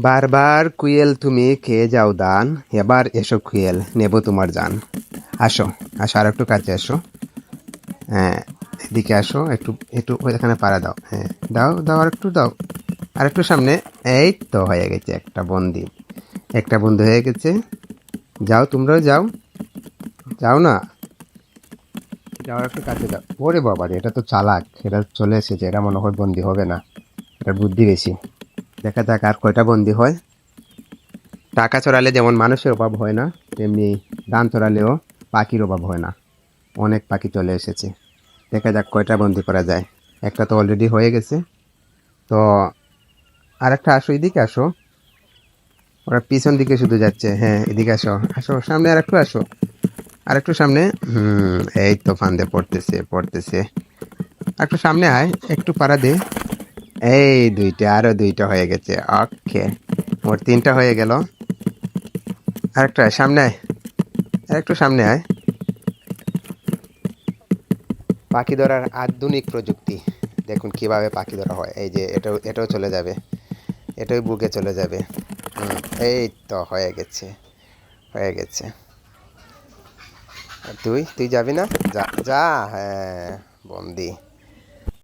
বারবার কুয়েল তুমি খেয়ে যাও দান, এবার এসো কুয়েল নেব তোমার জান। আসো, আসো আর একটু কাছে আসো। হ্যাঁ, এদিকে আসো, একটু একটু ওইখানে পাড়া দাও। হ্যাঁ, দাও দাও আর একটু দাও, আর একটু সামনে। এই তো হয়ে গেছে একটা বন্দি, একটা বন্ধু হয়ে গেছে। যাও তোমরাও যাও, যাও না, যাও একটু কাছে দাও। ওরে বাবা রে, এটা তো চালাক, এটা চলে এসেছে, এটা মনে হয় বন্দি হবে না, এটার বুদ্ধি বেশি। দেখা যাক আর কয়টা বন্দি হয়। টাকা চড়ালে যেমন মানুষের অভাব হয় না, তেমনি ধান চড়ালেও পাখির অভাব হয় না। অনেক পাখি চলে এসেছে। দেখা যাক কয়টা বন্দি করা যায়। একটা তো অলরেডি হয়ে গেছে। তো আরেকটা আসো, এদিকে আসো। ওরা পিছন দিকে শুধু যাচ্ছে। হ্যাঁ, এদিকে আসো, আসো সামনে আর একটু আসো, আর একটু সামনে। এই তো ফান্দে পড়তেছে পড়তেছে। একটু সামনে আয়, একটু পাড়া দে। এই দুইটা, আরো দুইটা হয়ে গেছে। ওকে, মোট তিনটা হয়ে গেল। আরেকটা আয়, সামনে আয়, আর একটু সামনে আয়। পাখি ধরার আধুনিক প্রযুক্তি, দেখুন কিভাবে পাখি ধরা হয়। এই যে এটাও এটাও চলে যাবে, এটাও বুকে চলে যাবে। হুম, এই তো হয়ে গেছে, হয়ে গেছে। আর তুই তুই যাবি না? যা যা, হ্যাঁ, বন্দি।